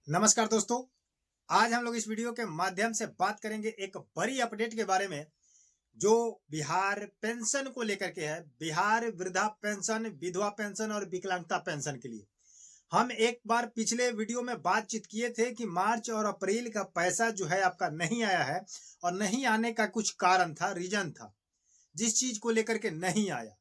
नमस्कार दोस्तों। आज हम लोग इस वीडियो के माध्यम से बात करेंगे एक बड़ी अपडेट के बारे में जो बिहार पेंशन को लेकर के है। बिहार वृद्धा पेंशन, विधवा पेंशन और विकलांगता पेंशन के लिए हम एक बार पिछले वीडियो में बातचीत किए थे कि मार्च और अप्रैल का पैसा जो है आपका नहीं आया है और नहीं आने का कुछ कारण था, रीजन था जिस चीज को लेकर के नहीं आया।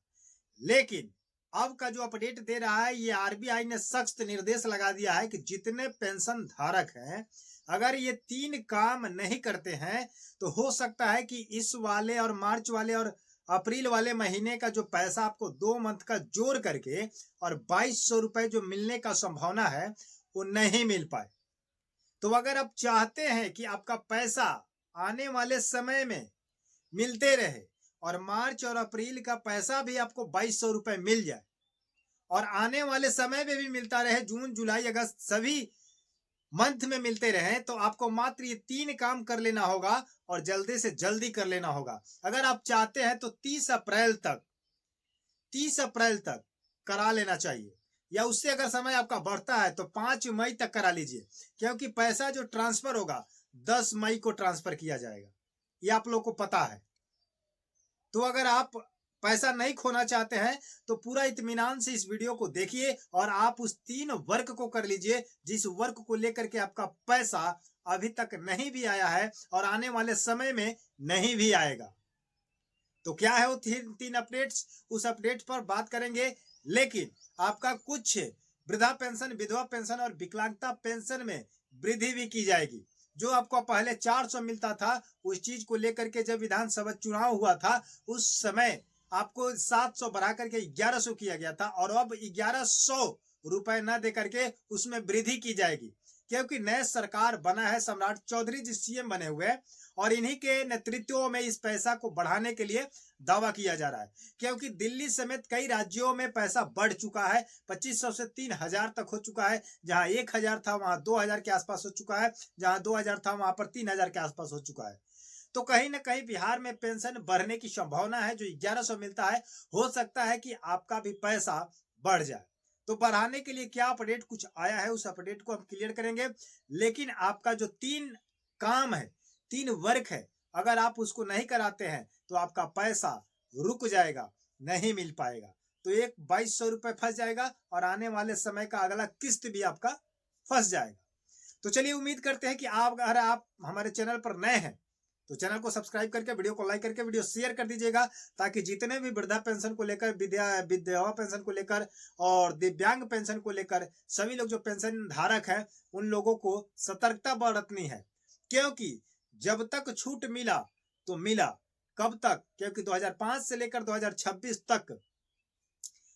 लेकिन अब का जो अपडेट दे रहा है, ये आरबीआई ने सख्त निर्देश लगा दिया है कि जितने पेंशन धारक हैं, अगर ये 3 काम नहीं करते हैं तो हो सकता है कि इस वाले और मार्च वाले और अप्रैल वाले महीने का जो पैसा आपको 2 मंथ का जोड़ करके और 2200 रुपए जो मिलने का संभावना है वो नहीं मिल पाए। तो अगर आप चाहते हैं कि आपका पैसा आने वाले समय में मिलते रहे और मार्च और अप्रैल का पैसा भी आपको 2200 रुपए मिल जाए और आने वाले समय में भी मिलता रहे, जून जुलाई अगस्त सभी मंथ में मिलते रहे, तो आपको मात्र ये 3 काम कर लेना होगा और जल्दी से जल्दी कर लेना होगा। अगर आप चाहते हैं तो 30 अप्रैल तक करा लेना चाहिए, या उससे अगर समय आपका बढ़ता है तो 5 मई तक करा लीजिए, क्योंकि पैसा जो ट्रांसफर होगा 10 मई को ट्रांसफर किया जाएगा, ये आप लोग को पता है। तो अगर आप पैसा नहीं खोना चाहते हैं तो पूरा इत्मीनान से इस वीडियो को देखिए और आप उस 3 वर्क को कर लीजिए जिस वर्क को लेकर के आपका पैसा अभी तक नहीं भी आया है और आने वाले समय में नहीं भी आएगा। तो क्या है वो 3 अपडेट्स, उस अपडेट पर बात करेंगे। लेकिन आपका कुछ वृद्धा पेंशन, विधवा पेंशन और विकलांगता पेंशन में वृद्धि भी की जाएगी। जो आपको पहले 400 मिलता था, उस चीज को लेकर के जब विधानसभा चुनाव हुआ था उस समय आपको 700 बढ़ा करके 1100 किया गया था और अब 1100 रुपए न दे करके उसमें वृद्धि की जाएगी, क्योंकि नए सरकार बना है। सम्राट चौधरी जी सीएम बने हुए हैं और इन्हीं के नेतृत्व में इस पैसा को बढ़ाने के लिए दावा किया जा रहा है, क्योंकि दिल्ली समेत कई राज्यों में पैसा बढ़ चुका है। 2500 से 3000 तक हो चुका है। जहां 1000 था वहां 2000 के आसपास हो चुका है, जहां 2000 था वहां पर 3000 के आसपास हो चुका है। तो कहीं ना कहीं बिहार में पेंशन बढ़ने की संभावना है। जो 1100 मिलता है, हो सकता है कि आपका भी पैसा बढ़ जाए। तो बढ़ाने के लिए क्या अपडेट कुछ आया है, उस अपडेट को हम क्लियर करेंगे। लेकिन आपका जो 3 काम है, 3 वर्क है, अगर आप उसको नहीं कराते हैं तो आपका पैसा रुक जाएगा, नहीं मिल पाएगा। तो एक 2200 रुपए फंस जाएगा और आने वाले समय का अगला किस्त भी आपका फंस जाएगा। तो चलिए, उम्मीद करते हैं कि अगर आप हमारे चैनल पर नए हैं तो चैनल को सब्सक्राइब करके, वीडियो को लाइक करके, वीडियो शेयर कर दीजिएगा, ताकि जितने भी वृद्धा पेंशन को लेकर, विधवा पेंशन को लेकर और दिव्यांग पेंशन को लेकर सभी लोग जो पेंशन धारक हैं उन लोगों को सतर्कता बरतनी है। क्योंकि जब तक छूट मिला तो मिला, कब तक? क्योंकि 2005 से लेकर 2026 तक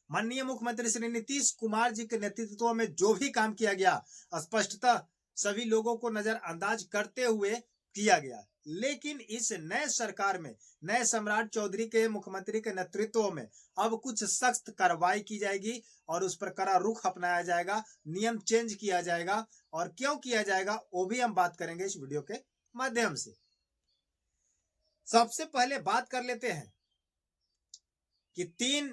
माननीय मुख्यमंत्री श्री नीतीश कुमार जी के नेतृत्व में जो भी काम किया गया, स्पष्टतः सभी लोगों को नजरअंदाज करते हुए किया गया। लेकिन इस नए सरकार में, नए सम्राट चौधरी के मुख्यमंत्री के नेतृत्व में अब कुछ सख्त कार्रवाई की जाएगी और उस पर कड़ा रुख अपनाया जाएगा, नियम चेंज किया जाएगा। और क्यों किया जाएगा वो भी हम बात करेंगे इस वीडियो के माध्यम से। सबसे पहले बात कर लेते हैं कि 3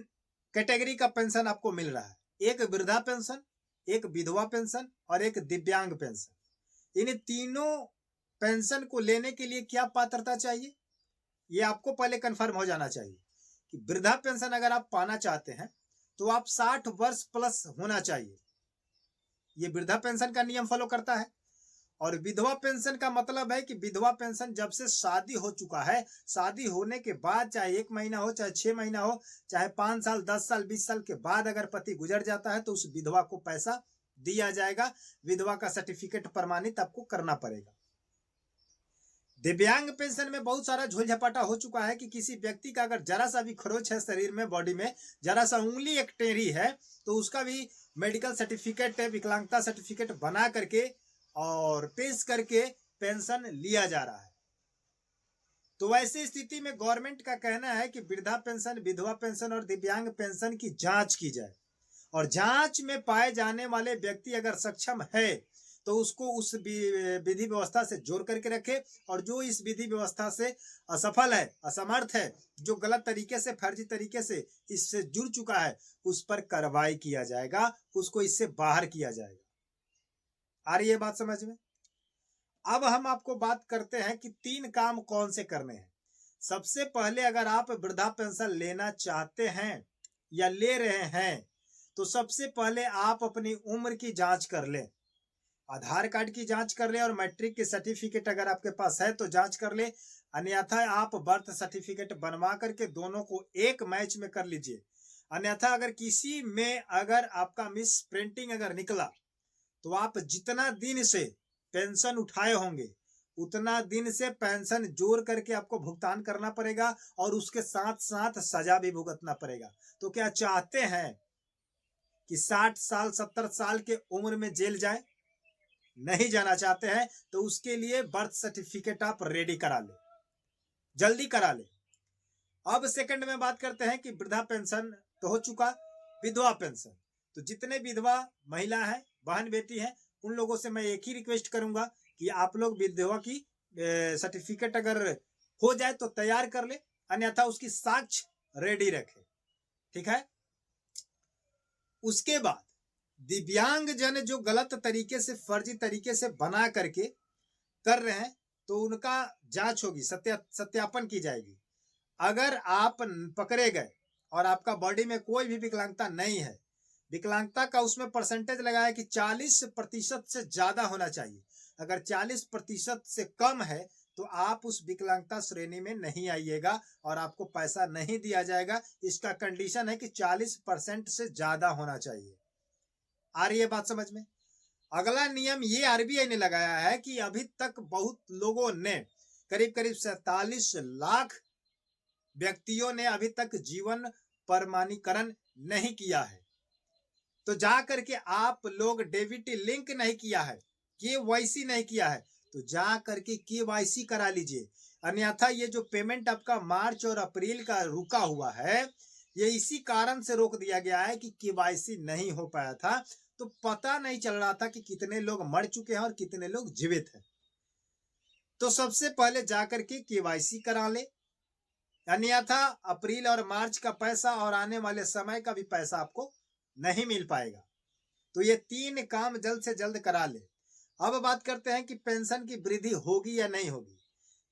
कैटेगरी का पेंशन आपको मिल रहा है। एक वृद्धा पेंशन, एक विधवा पेंशन और एक दिव्यांग पेंशन। इन तीनों पेंशन को लेने के लिए क्या पात्रता चाहिए, ये आपको पहले कंफर्म हो जाना चाहिए कि वृद्धा पेंशन अगर आप पाना चाहते हैं तो आप 60 वर्ष प्लस होना चाहिए। ये वृद्धा पेंशन का नियम फॉलो करता है। और विधवा पेंशन का मतलब है कि विधवा पेंशन जब से शादी हो चुका है, शादी होने के बाद चाहे 1 महीना हो, चाहे 6 महीना हो, चाहे 5 साल, 10 साल, 20 साल के बाद अगर पति गुजर जाता है तो उस विधवा को पैसा दिया जाएगा। विधवा का सर्टिफिकेट प्रमाणित आपको करना पड़ेगा। दिव्यांग पेंशन में बहुत सारा झोल झपाटा हो चुका है कि किसी व्यक्ति का अगर जरा सा भी खरोच है शरीर में, बॉडी में जरा सा उंगली एक टेढ़ी है तो उसका भी मेडिकल सर्टिफिकेट, विकलांगता सर्टिफिकेट बना करके और पेश करके पेंशन लिया जा रहा है। तो वैसी स्थिति में गवर्नमेंट का कहना है कि वृद्धा पेंशन, विधवा पेंशन और दिव्यांग पेंशन की जांच की जाए और जांच में पाए जाने वाले व्यक्ति अगर सक्षम है तो उसको उस विधि व्यवस्था से जोड़ करके रखे, और जो इस विधि व्यवस्था से असफल है, असमर्थ है, जो गलत तरीके से, फर्जी तरीके से इससे जुड़ चुका है, उस पर कार्रवाई किया जाएगा, उसको इससे बाहर किया जाएगा। आ रही है बात समझ में? अब हम आपको बात करते हैं कि 3 काम कौन से करने हैं। सबसे पहले अगर आप वृद्धा पेंशन लेना चाहते हैं या ले रहे हैं, तो सबसे पहले आप अपनी उम्र की जांच कर लें। आधार कार्ड की जांच कर लें और मैट्रिक की सर्टिफिकेट अगर आपके पास है तो जांच कर लें। अन्यथा आप बर्थ सर्टिफिकेट बनवा करके दोनों को एक मैच में कर लीजिए। अन्यथा अगर किसी में अगर आपका मिस प्रिंटिंग अगर निकला, तो आप जितना दिन से पेंशन उठाए होंगे उतना दिन से पेंशन जोड़ करके आपको भुगतान करना पड़ेगा और उसके साथ साथ सजा भी भुगतना पड़ेगा। तो क्या चाहते हैं कि 60 साल 70 साल के उम्र में जेल जाए? नहीं जाना चाहते हैं तो उसके लिए बर्थ सर्टिफिकेट आप रेडी करा ले, जल्दी करा ले। अब सेकंड में बात करते हैं कि वृद्धा पेंशन तो हो चुका, विधवा पेंशन। तो जितने विधवा महिला है, बहन बेटी है, उन लोगों से मैं एक ही रिक्वेस्ट करूंगा कि आप लोग विधवा की सर्टिफिकेट अगर हो जाए तो तैयार कर ले, अन्यथा उसकी साक्ष्य रेडी रखे। ठीक है। उसके बाद दिव्यांग जन जो गलत तरीके से फर्जी तरीके से बना करके कर रहे हैं, तो उनका जांच होगी, सत्यापन की जाएगी। अगर आप पकड़े गए और आपका बॉडी में कोई भी विकलांगता नहीं है, विकलांगता का उसमें परसेंटेज लगाया कि 40% से ज्यादा होना चाहिए। अगर 40% से कम है तो आप उस विकलांगता श्रेणी में नहीं आइएगा और आपको पैसा नहीं दिया जाएगा। इसका कंडीशन है कि 40% से ज्यादा होना चाहिए। आ रही है बात समझ में? अगला नियम ये आरबीआई ने लगाया है कि अभी तक बहुत लोगों ने करीब करीब 47 लाख व्यक्तियों ने अभी तक जीवन प्रमाणीकरण नहीं किया है। तो जा करके आप लोग डेबिट लिंक नहीं किया है, केवाईसी नहीं किया है, तो जा करके केवाईसी करा लीजिए। अन्यथा ये जो पेमेंट आपका मार्च और अप्रैल का रुका हुआ है, ये इसी कारण से रोक दिया गया है कि केवाईसी नहीं हो पाया था। तो पता नहीं चल रहा था कि कितने लोग मर चुके हैं और कितने लोग जीवित हैं। तो सबसे पहले जाकर के केवाईसी करा ले, अन्यथा अप्रैल और मार्च का पैसा और आने वाले समय का भी पैसा आपको नहीं मिल पाएगा। तो ये 3 काम जल्द से जल्द करा ले। अब बात करते हैं कि पेंशन की वृद्धि होगी या नहीं होगी।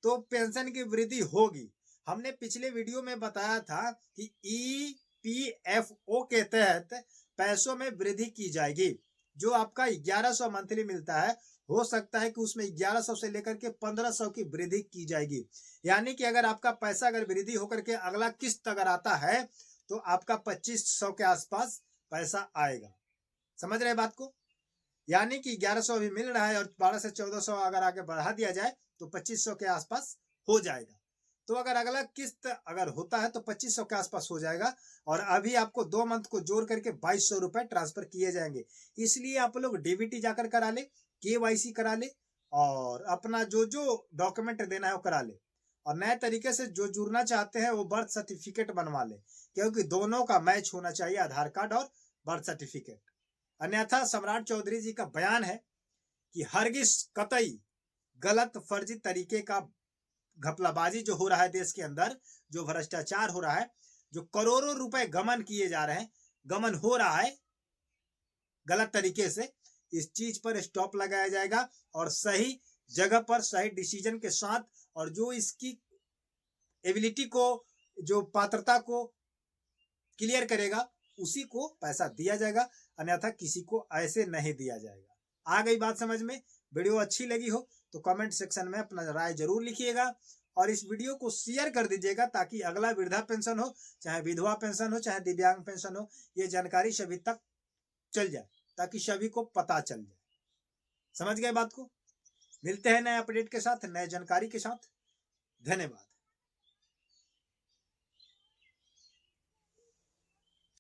तो पेंशन की वृद्धि होगी। हमने पिछले वीडियो में बताया था कि ईपीएफओ के तहत पैसों में वृद्धि की जाएगी। जो आपका 1100 मंथली मिलता है, हो सकता है कि उसमें 1100 से लेकर के 1500 की वृद्धि की जाएगी। यानी कि अगर आपका पैसा अगर वृद्धि होकर के अगला किस्त अगर आता है तो आपका 2500 के आसपास पैसा आएगा। समझ रहे बात को? यानी कि 1100 अभी मिल रहा है और 12 से 1400 अगर आगे बढ़ा दिया जाए तो 2500 के आसपास हो जाएगा। तो अगर अगला किस्त अगर होता है तो 2500 के आसपास हो जाएगा और अभी आपको 2 मंथ को जोड़ करके 2200 रुपए ट्रांसफर किए जाएंगे। इसलिए आप लोग डीबीटी जाकर करा ले, केवाईसी करा ले और अपना जो जो डॉक्यूमेंट देना है वो करा ले। और नए तरीके से जो जुड़ना चाहते हैं वो बर्थ सर्टिफिकेट बनवा ले, क्योंकि दोनों का मैच होना चाहिए, आधार कार्ड और बर्थ सर्टिफिकेट। अन्यथा सम्राट चौधरी जी का बयान है कि हरगिज कतई गलत फर्जी तरीके का घपलाबाजी जो हो रहा है देश के अंदर, जो भ्रष्टाचार हो रहा है, जो करोड़ों रुपए गमन किए जा रहे हैं, गमन हो रहा है गलत तरीके से, इस चीज पर स्टॉप लगाया जाएगा और सही जगह पर सही डिसीजन के साथ और जो इसकी एबिलिटी को, जो पात्रता को क्लियर करेगा उसी को पैसा दिया जाएगा, अन्यथा किसी को ऐसे नहीं दिया जाएगा। आ गई बात समझ में? वीडियो अच्छी लगी हो तो कमेंट सेक्शन में अपना राय जरूर लिखिएगा और इस वीडियो को शेयर कर दीजिएगा ताकि अगला वृद्धा पेंशन हो, चाहे विधवा पेंशन हो, चाहे दिव्यांग पेंशन हो, ये जानकारी सभी तक चल जाए ताकि सभी को पता चल जाए। समझ गए बात को? मिलते हैं नए अपडेट के साथ, नए जानकारी के साथ। धन्यवाद।